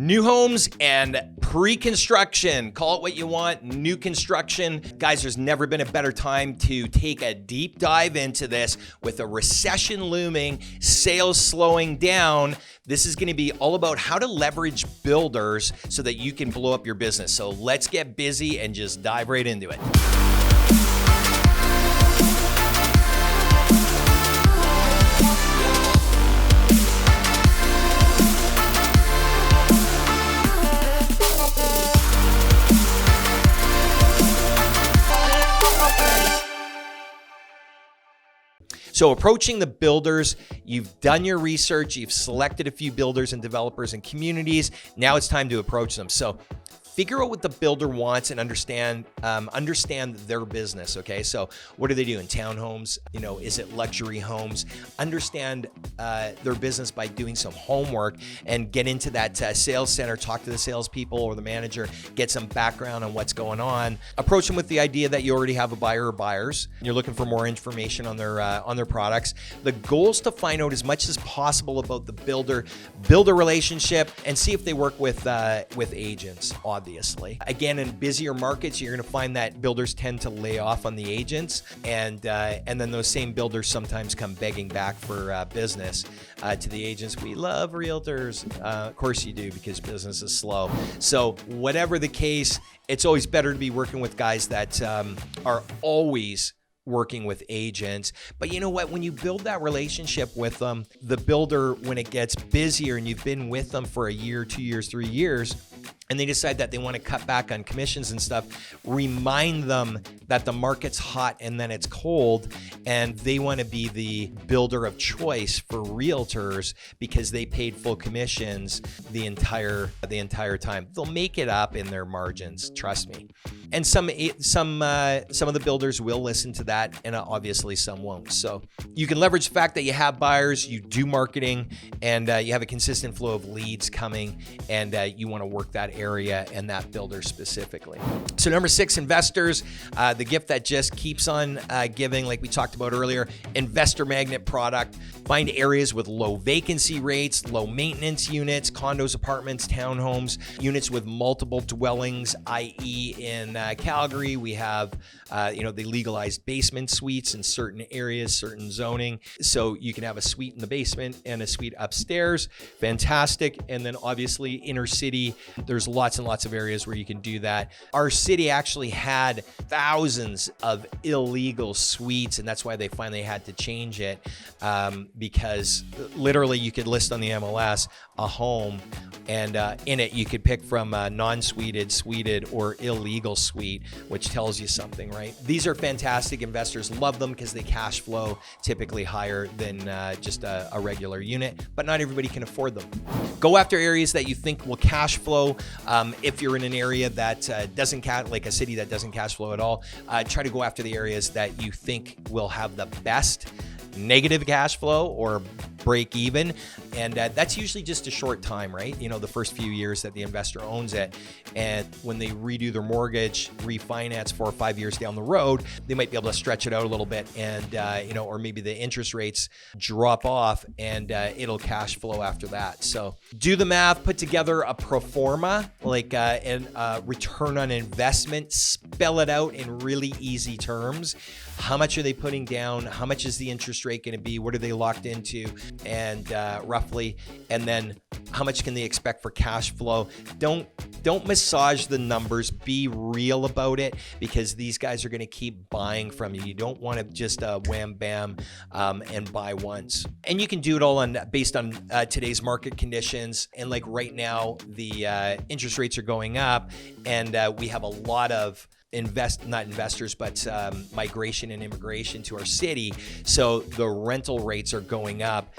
New homes and pre-construction. Call it what you want, new construction. Guys, there's never been a better time to take a deep dive into this. With a recession looming, sales slowing down, this is going to be all about how to leverage builders so that you can blow up your business. So let's get busy and just dive right into it. So approaching the builders, you've done your research, you've selected a few builders and developers and communities. Now it's time to approach them. So figure out what the builder wants and understand their business, okay? So what are they doing? Townhomes? Is it luxury homes? Understand their business by doing some homework and get into that sales center, talk to the salespeople or the manager, get some background on what's going on. Approach them with the idea that you already have a buyer or buyers. You're looking for more information on their products. The goal is to find out as much as possible about the builder, build a relationship, and see if they work with agents, obviously. Again, in busier markets, you're going to find that builders tend to lay off on the agents, and then those same builders sometimes come begging back for business to the agents. We love realtors. Of course you do, because business is slow. So whatever the case, it's always better to be working with guys that are always working with agents. But you know what? When you build that relationship with them, the builder, when it gets busier and you've been with them for a year, 2 years, 3 years, and they decide that they want to cut back on commissions and stuff, remind them that the market's hot and then it's cold, and they want to be the builder of choice for realtors because they paid full commissions the entire time. They'll make it up in their margins, trust me. And some of the builders will listen to that, and obviously some won't. So you can leverage the fact that you have buyers, you do marketing, and you have a consistent flow of leads coming, and you want to work that area and that builder specifically. So number 6, investors, the gift that just keeps on giving, like we talked about earlier, investor magnet product. Find areas with low vacancy rates, low maintenance units, condos, apartments, townhomes, units with multiple dwellings, i.e. in Calgary, we have, they legalized basement suites in certain areas, certain zoning. So you can have a suite in the basement and a suite upstairs. Fantastic. And then obviously inner city, there's lots and lots of areas where you can do that. Our city actually had thousands of illegal suites, and that's why they finally had to change it, because literally you could list on the MLS a home, and in it you could pick from non-suited, suited, or illegal suite, which tells you something, right? These are fantastic. Investors love them because they cash flow typically higher than just a regular unit, but not everybody can afford them. Go after areas that you think will cash flow. If you're in an area that like a city that doesn't cash flow at all, try to go after the areas that you think will have the best negative cash flow or break even. And that's usually just a short time, right? The first few years that the investor owns it. And when they redo their mortgage, refinance 4 or 5 years down the road, they might be able to stretch it out a little bit, and or maybe the interest rates drop off, and it'll cash flow after that. So do the math, put together a pro forma, like and return on investment, spell it out in really easy terms. How much are they putting down? How much is the interest rate going to be? What are they locked into? And roughly, and then how much can they expect for cash flow? Don't massage the numbers. Be real about it, because these guys are going to keep buying from you. You don't want to just wham bam and buy once. And you can do it all based on today's market conditions. And like right now, the interest rates are going up, and we have a lot of migration and immigration to our city. So the rental rates are going up.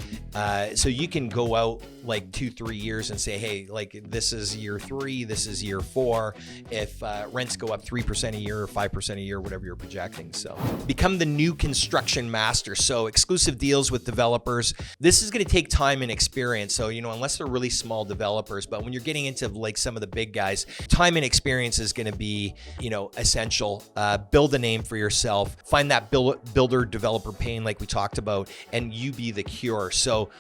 So you can go out like 2-3 years and say, hey, like this is year 3, this is year 4. If rents go up 3% a year or 5% a year, whatever you're projecting. So become the new construction master. So exclusive deals with developers. This is going to take time and experience. So, unless they're really small developers, but when you're getting into like some of the big guys, time and experience is going to be, essential. Build a name for yourself. Find that builder developer pain like we talked about, and you be the cure. So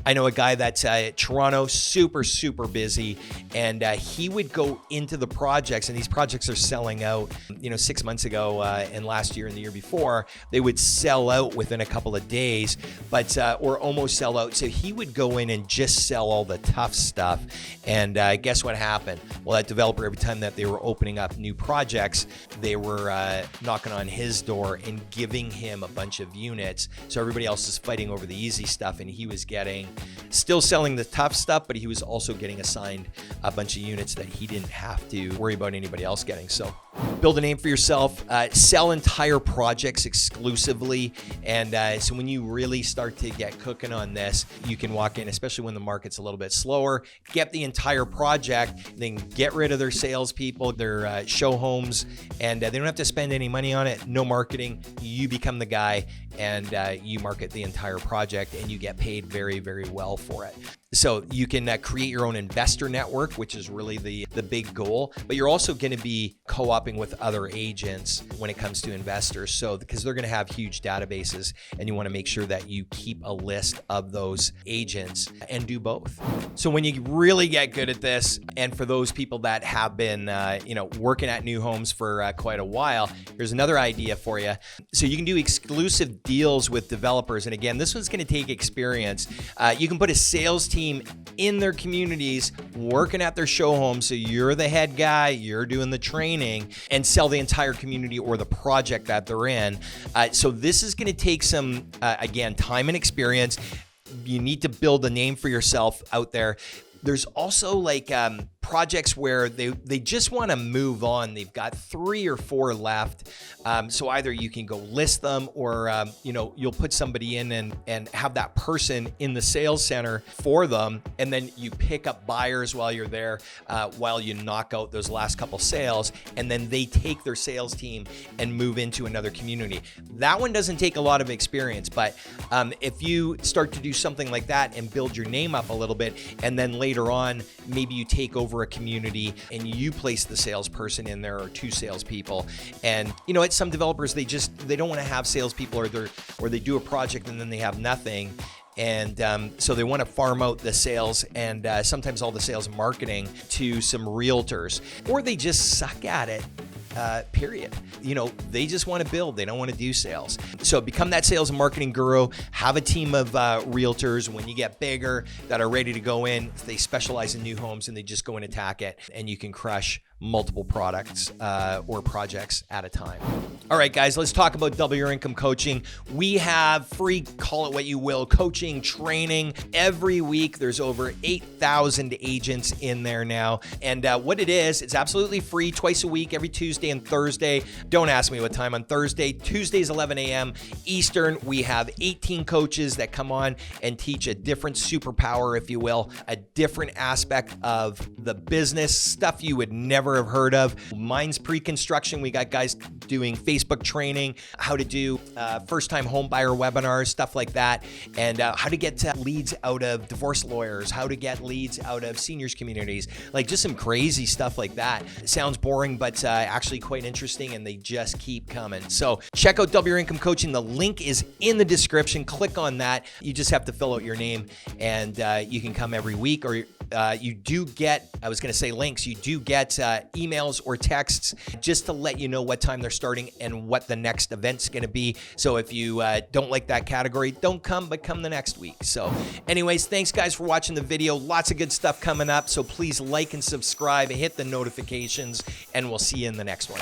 I know a guy that's Toronto, super busy, and he would go into the projects, and these projects are selling out. 6 months ago and last year and the year before, they would sell out within a couple of days, but or almost sell out. So he would go in and just sell all the tough stuff. And guess what happened? Well, that developer, every time that they were opening up new projects, they were knocking on his door and giving him a bunch of units. So everybody else is fighting over the easy stuff, and he was still selling the tough stuff, but he was also getting assigned a bunch of units that he didn't have to worry about anybody else getting. So build a name for yourself, sell entire projects exclusively. And so when you really start to get cooking on this, you can walk in, especially when the market's a little bit slower, get the entire project, then get rid of their salespeople, their show homes, and they don't have to spend any money on it, no marketing. You become the guy, and you market the entire project, and you get paid very well for it. So you can create your own investor network, which is really the big goal, but you're also going to be co-oping with other agents when it comes to investors. So because they're going to have huge databases, and you want to make sure that you keep a list of those agents and do both. So when you really get good at this, and for those people that have been working at new homes for quite a while, here's another idea for you. So you can do exclusive deals with developers. And again, this one's going to take experience. You can put a sales team in their communities working at their show homes. So you're the head guy, you're doing the training, and sell the entire community or the project that they're in. So this is going to take some, again, time and experience. You need to build a name for yourself out there. There's also projects where they just want to move on. They've got 3 or 4 left. So either you can go list them, or you'll put somebody in and have that person in the sales center for them, and then you pick up buyers while you're there, while you knock out those last couple sales, and then they take their sales team and move into another community. That one doesn't take a lot of experience, but if you start to do something like that and build your name up a little bit, and then later on maybe you take over a community and you place the salesperson in there, or 2 salespeople. And at some developers, they don't want to have salespeople, or they do a project and then they have nothing. And so they want to farm out the sales and sometimes all the sales and marketing to some realtors, or they just suck at it. Period. They just want to build. They don't want to do sales. So become that sales and marketing guru. Have a team of realtors when you get bigger that are ready to go in. They specialize in new homes, and they just go and attack it, and you can crush multiple products or projects at a time. All right, guys, let's talk about Double Your Income coaching. We have free, call it what you will, coaching, training every week. There's over 8,000 agents in there now. And what it is, it's absolutely free, twice a week, every Tuesday and Thursday. Don't ask me what time on Thursday. Tuesdays, 11 a.m. Eastern. We have 18 coaches that come on and teach a different superpower, if you will, a different aspect of the business, stuff you would never have heard of. Mine's pre-construction. We got guys doing Facebook training, how to do first-time home buyer webinars, stuff like that, and how to get leads out of divorce lawyers, how to get leads out of seniors communities, just some crazy stuff like that. It sounds boring, but actually quite interesting, and they just keep coming. So check out Double Your Income Coaching. The link is in the description. Click on that. You just have to fill out your name, and you can come every week, or you do get, I was going to say links, you do get emails or texts just to let you know what time they're starting and what the next event's going to be. So if you don't like that category, don't come, but come the next week. So anyways, thanks guys for watching the video. Lots of good stuff coming up. So please like and subscribe, hit the notifications, and we'll see you in the next one.